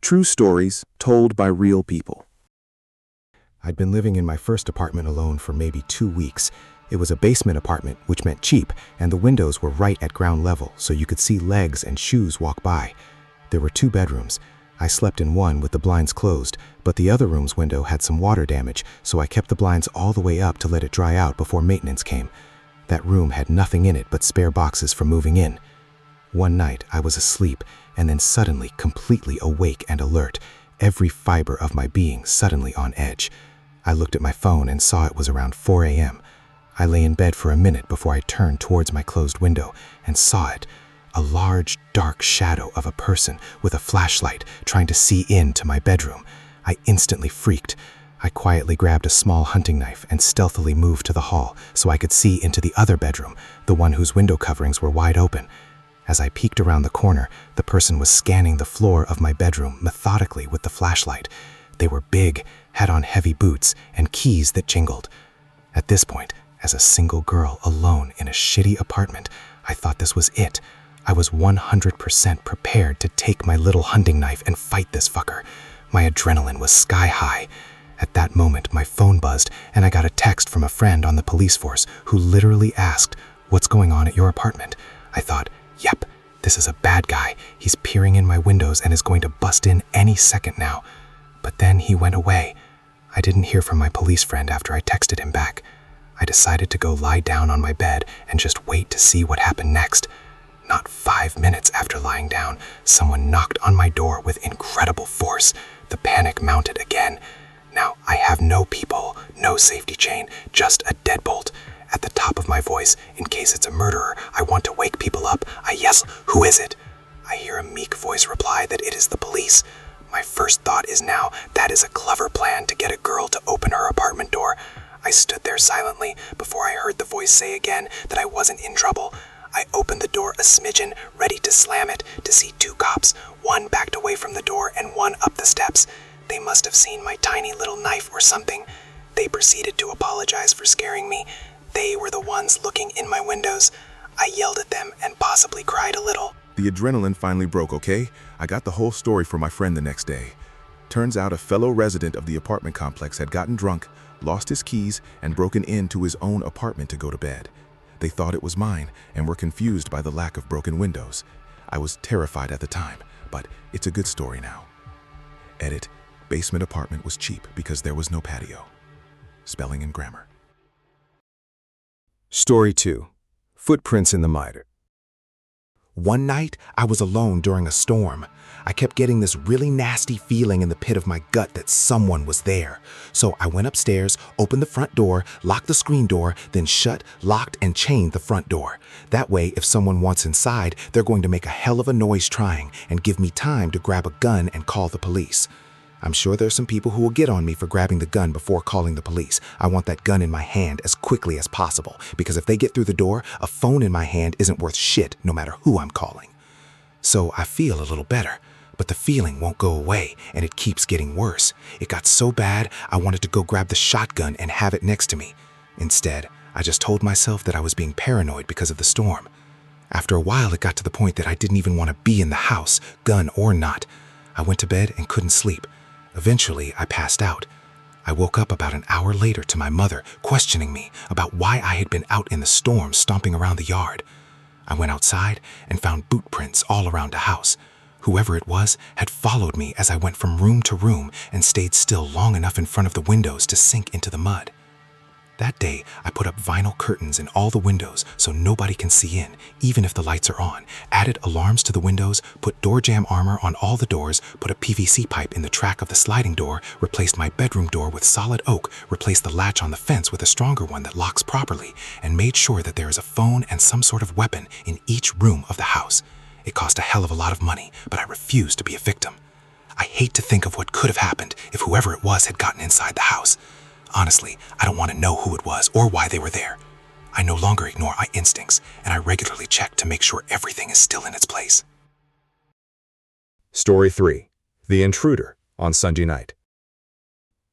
True stories told by real people. I'd been living in my first apartment alone for maybe 2 weeks. It was a basement apartment, which meant cheap, and the windows were right at ground level, so you could see legs and shoes walk by. There were 2 bedrooms. I slept in one with the blinds closed, but the other room's window had some water damage, so I kept the blinds all the way up to let it dry out before maintenance came. That room had nothing in it but spare boxes for moving in. One night, I was asleep, and then suddenly completely awake and alert, every fiber of my being suddenly on edge. I looked at my phone and saw it was around 4 a.m. I lay in bed for a minute before I turned towards my closed window and saw it, a large, dark shadow of a person with a flashlight trying to see into my bedroom. I instantly freaked. I quietly grabbed a small hunting knife and stealthily moved to the hall so I could see into the other bedroom, the one whose window coverings were wide open. As I peeked around the corner, the person was scanning the floor of my bedroom methodically with the flashlight. They were big, had on heavy boots, and keys that jingled. At this point, as a single girl alone in a shitty apartment, I thought this was it. I was 100% prepared to take my little hunting knife and fight this fucker. My adrenaline was sky high. At that moment, my phone buzzed, and I got a text from a friend on the police force who literally asked, "What's going on at your apartment?" I thought, yep, this is a bad guy. He's peering in my windows and is going to bust in any second now. But then he went away. I didn't hear from my police friend after I texted him back. I decided to go lie down on my bed and just wait to see what happened next. Not 5 minutes after lying down, someone knocked on my door with incredible force. The panic mounted again. Now, I have no peephole, no safety chain, just a deadbolt. At the top of my voice, in case it's a murderer, I want to wake people up. I yell, "Who is it?" I hear a meek voice reply that it is the police. My first thought is now, that is a clever plan to get a girl to open her apartment door. I stood there silently before I heard the voice say again that I wasn't in trouble. I opened the door a smidgen, ready to slam it, to see 2 cops, one backed away from the door and one up the steps. They must have seen my tiny little knife or something. They proceeded to apologize for scaring me. They were the ones looking in my windows. I yelled at them and possibly cried a little. The adrenaline finally broke, okay? I got the whole story from my friend the next day. Turns out a fellow resident of the apartment complex had gotten drunk, lost his keys, and broken into his own apartment to go to bed. They thought it was mine and were confused by the lack of broken windows. I was terrified at the time, but it's a good story now. Edit: basement apartment was cheap because there was no patio. Spelling and grammar. Story 2. Footprints in the mud. One night, I was alone during a storm. I kept getting this really nasty feeling in the pit of my gut that someone was there. So I went upstairs, opened the front door, locked the screen door, then shut, locked, and chained the front door. That way, if someone wants inside, they're going to make a hell of a noise trying and give me time to grab a gun and call the police. I'm sure there's some people who will get on me for grabbing the gun before calling the police. I want that gun in my hand as quickly as possible, because if they get through the door, a phone in my hand isn't worth shit no matter who I'm calling. So I feel a little better, but the feeling won't go away, and it keeps getting worse. It got so bad, I wanted to go grab the shotgun and have it next to me. Instead, I just told myself that I was being paranoid because of the storm. After a while, it got to the point that I didn't even want to be in the house, gun or not. I went to bed and couldn't sleep. Eventually, I passed out. I woke up about an hour later to my mother questioning me about why I had been out in the storm stomping around the yard. I went outside and found boot prints all around the house. Whoever it was had followed me as I went from room to room and stayed still long enough in front of the windows to sink into the mud. That day, I put up vinyl curtains in all the windows so nobody can see in, even if the lights are on, added alarms to the windows, put door jamb armor on all the doors, put a PVC pipe in the track of the sliding door, replaced my bedroom door with solid oak, replaced the latch on the fence with a stronger one that locks properly, and made sure that there is a phone and some sort of weapon in each room of the house. It cost a hell of a lot of money, but I refused to be a victim. I hate to think of what could have happened if whoever it was had gotten inside the house. Honestly, I don't want to know who it was or why they were there. I no longer ignore my instincts, and I regularly check to make sure everything is still in its place. Story 3. The Intruder on Sunday night.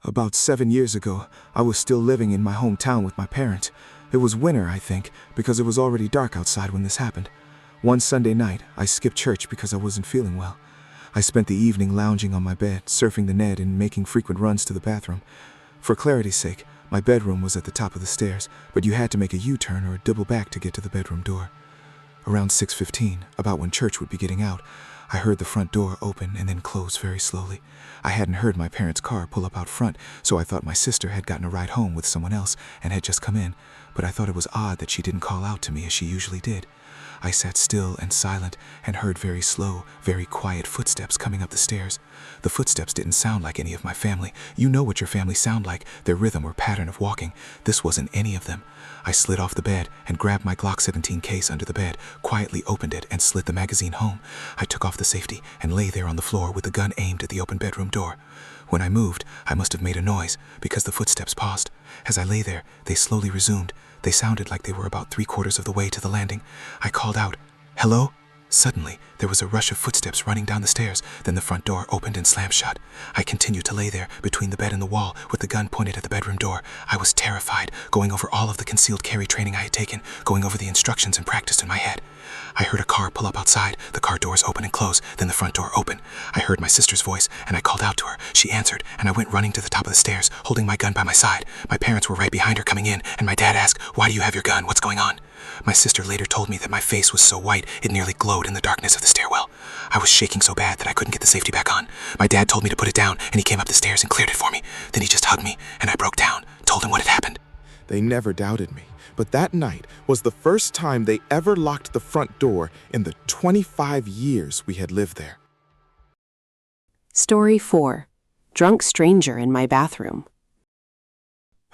About 7 years ago, I was still living in my hometown with my parents. It was winter, I think, because it was already dark outside when this happened. One Sunday night, I skipped church because I wasn't feeling well. I spent the evening lounging on my bed, surfing the net and making frequent runs to the bathroom. For clarity's sake, my bedroom was at the top of the stairs, but you had to make a U-turn or double back to get to the bedroom door. Around 6:15, about when church would be getting out, I heard the front door open and then close very slowly. I hadn't heard my parents' car pull up out front, so I thought my sister had gotten a ride home with someone else and had just come in, but I thought it was odd that she didn't call out to me as she usually did. I sat still and silent and heard very slow, very quiet footsteps coming up the stairs. The footsteps didn't sound like any of my family. You know what your family sound like, their rhythm or pattern of walking. This wasn't any of them. I slid off the bed and grabbed my Glock 17 case under the bed, quietly opened it and slid the magazine home. I took off the safety and lay there on the floor with the gun aimed at the open bedroom door. When I moved, I must have made a noise because the footsteps paused. As I lay there, they slowly resumed. They sounded like they were about 3/4 of the way to the landing. I called out, "Hello?" Suddenly, there was a rush of footsteps running down the stairs, then the front door opened and slammed shut. I continued to lay there, between the bed and the wall, with the gun pointed at the bedroom door. I was terrified, going over all of the concealed carry training I had taken, going over the instructions and practiced in my head. I heard a car pull up outside, the car doors open and close, then the front door open. I heard my sister's voice, and I called out to her. She answered, and I went running to the top of the stairs, holding my gun by my side. My parents were right behind her coming in, and my dad asked, "Why do you have your gun? What's going on?" My sister later told me that my face was so white it nearly glowed in the darkness of the stairwell. I was shaking so bad that I couldn't get the safety back on. My dad told me to put it down, and he came up the stairs and cleared it for me. Then he just hugged me, and I broke down, told him what had happened. They never doubted me, but that night was the first time they ever locked the front door in the 25 years we had lived there. Story 4. Drunk Stranger in My Bathroom.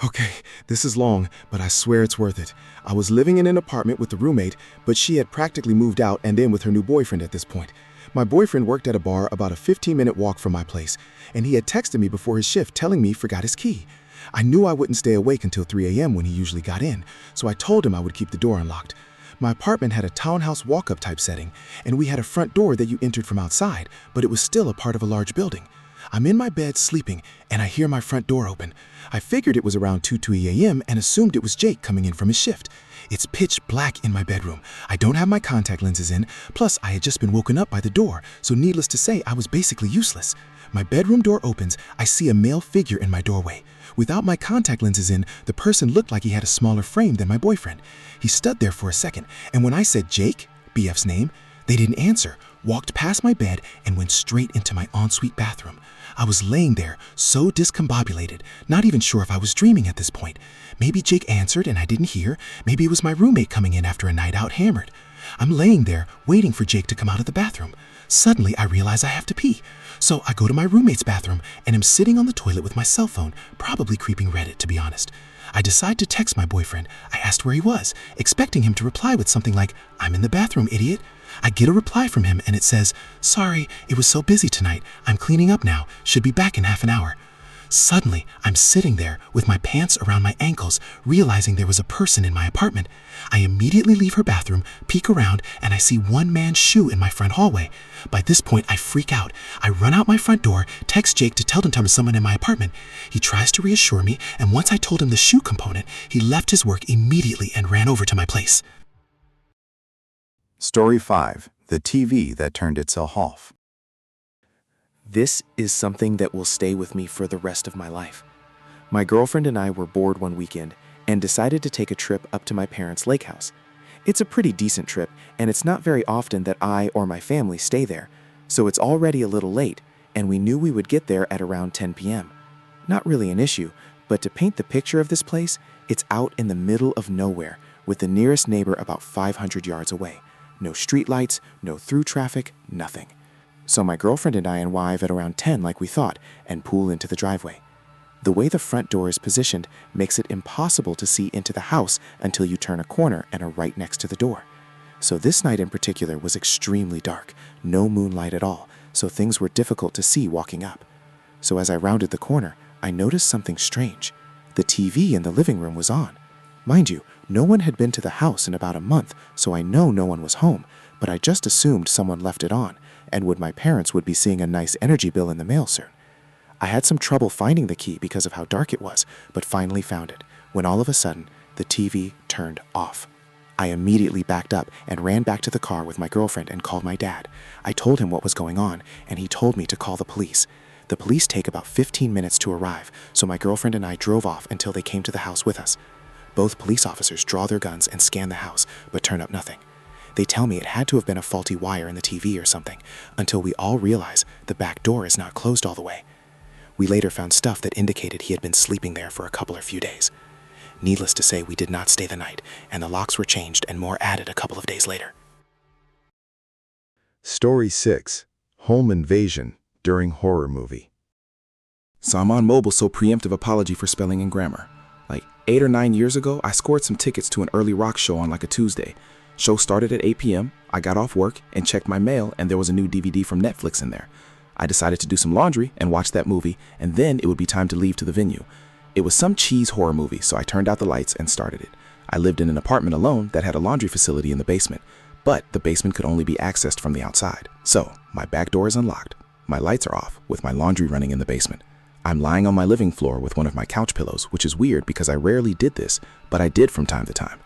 Okay, this is long, but I swear it's worth it. I was living in an apartment with a roommate, but she had practically moved out and in with her new boyfriend at this point. My boyfriend worked at a bar about a 15-minute walk from my place, and he had texted me before his shift telling me he forgot his key. I knew I wouldn't stay awake until 3 a.m. when he usually got in, so I told him I would keep the door unlocked. My apartment had a townhouse walk-up type setting, and we had a front door that you entered from outside, but it was still a part of a large building. I'm in my bed sleeping, and I hear my front door open. I figured it was around 2:20 a.m. and assumed it was Jake coming in from his shift. It's pitch black in my bedroom. I don't have my contact lenses in, plus I had just been woken up by the door, so needless to say, I was basically useless. My bedroom door opens, I see a male figure in my doorway. Without my contact lenses in, the person looked like he had a smaller frame than my boyfriend. He stood there for a second, and when I said Jake, BF's name, they didn't answer, walked past my bed, and went straight into my ensuite bathroom. I was laying there, so discombobulated, not even sure if I was dreaming at this point. Maybe Jake answered and I didn't hear. Maybe it was my roommate coming in after a night out hammered. I'm laying there, waiting for Jake to come out of the bathroom. Suddenly, I realize I have to pee. So I go to my roommate's bathroom and am sitting on the toilet with my cell phone, probably creeping Reddit, to be honest. I decide to text my boyfriend. I asked where he was, expecting him to reply with something like, "I'm in the bathroom, idiot." I get a reply from him and it says, "Sorry, it was so busy tonight. I'm cleaning up now. Should be back in half an hour." Suddenly, I'm sitting there with my pants around my ankles, realizing there was a person in my apartment. I immediately leave her bathroom, peek around, and I see one man's shoe in my front hallway. By this point, I freak out. I run out my front door, text Jake to tell him there's someone in my apartment. He tries to reassure me, and once I told him the shoe component, he left his work immediately and ran over to my place. Story 5. The TV that turned itself off. This is something that will stay with me for the rest of my life. My girlfriend and I were bored one weekend and decided to take a trip up to my parents' lake house. It's a pretty decent trip, and it's not very often that I or my family stay there, so it's already a little late, and we knew we would get there at around 10 p.m. Not really an issue, but to paint the picture of this place, it's out in the middle of nowhere, with the nearest neighbor about 500 yards away. No streetlights, no through traffic, nothing. So my girlfriend and I arrive at around 10 like we thought and pull into the driveway. The way the front door is positioned makes it impossible to see into the house until you turn a corner and are right next to the door. So this night in particular was extremely dark, no moonlight at all, so things were difficult to see walking up. So as I rounded the corner, I noticed something strange. The TV in the living room was on. Mind you, no one had been to the house in about a month, so I know no one was home, but I just assumed someone left it on, and my parents would be seeing a nice energy bill in the mail soon. I had some trouble finding the key because of how dark it was, but finally found it, when all of a sudden, the TV turned off. I immediately backed up and ran back to the car with my girlfriend and called my dad. I told him what was going on, and he told me to call the police. The police take about 15 minutes to arrive, so my girlfriend and I drove off until they came to the house with us. Both police officers draw their guns and scan the house, but turn up nothing. They tell me it had to have been a faulty wire in the TV or something, until we all realize the back door is not closed all the way. We later found stuff that indicated he had been sleeping there for a couple or few days. Needless to say, we did not stay the night, and the locks were changed and more added a couple of days later. Story 6. Home invasion during horror movie. So I'm on mobile, so preemptive apology for spelling and grammar. Like 8 or 9 years ago, I scored some tickets to an early rock show on like a Tuesday. Show started at 8 p.m. I got off work and checked my mail, and there was a new DVD from Netflix in there. I decided to do some laundry and watch that movie, and then it would be time to leave to the venue. It was some cheese horror movie, so I turned out the lights and started it. I lived in an apartment alone that had a laundry facility in the basement, but the basement could only be accessed from the outside. So my back door is unlocked, my lights are off, with my laundry running in the basement. I'm lying on my living floor with one of my couch pillows, which is weird because I rarely did this, but I did from time to time.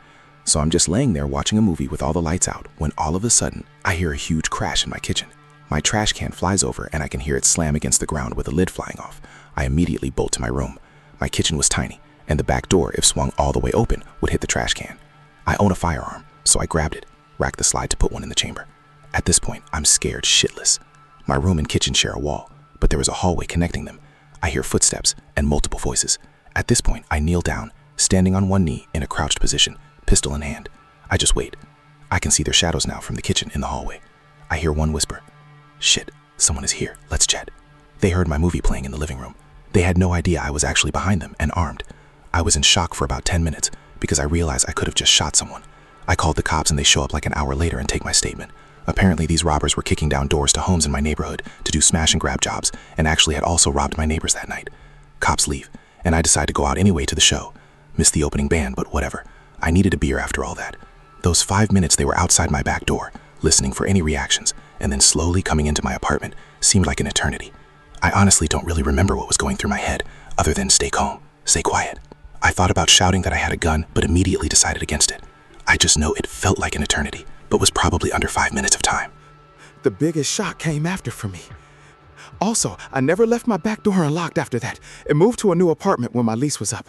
So I'm just laying there watching a movie with all the lights out when all of a sudden I hear a huge crash in my kitchen. My trash can flies over and I can hear it slam against the ground with the lid flying off. I immediately bolt to my room. My kitchen was tiny, and the back door, if swung all the way open, would hit the trash can. I own a firearm, so I grabbed it, racked the slide to put one in the chamber. At this point, I'm scared shitless. My room and kitchen share a wall, but there is a hallway connecting them. I hear footsteps and multiple voices. At this point, I kneel down, standing on one knee in a crouched position, pistol in hand. I just wait. I can see their shadows now from the kitchen in the hallway. I hear one whisper, "Shit, someone is here, let's chat." They heard my movie playing in the living room. They had no idea I was actually behind them and armed. I was in shock for about 10 minutes because I realized I could have just shot someone. I called the cops and they show up like an hour later and take my statement. Apparently these robbers were kicking down doors to homes in my neighborhood to do smash and grab jobs and actually had also robbed my neighbors that night. Cops leave, and I decide to go out anyway to the show. Missed the opening band, but whatever. I needed a beer after all that. Those 5 minutes they were outside my back door, listening for any reactions, and then slowly coming into my apartment seemed like an eternity. I honestly don't really remember what was going through my head, other than stay calm, stay quiet. I thought about shouting that I had a gun, but immediately decided against it. I just know it felt like an eternity, but was probably under 5 minutes of time. The biggest shock came after for me. Also, I never left my back door unlocked after that and moved to a new apartment when my lease was up.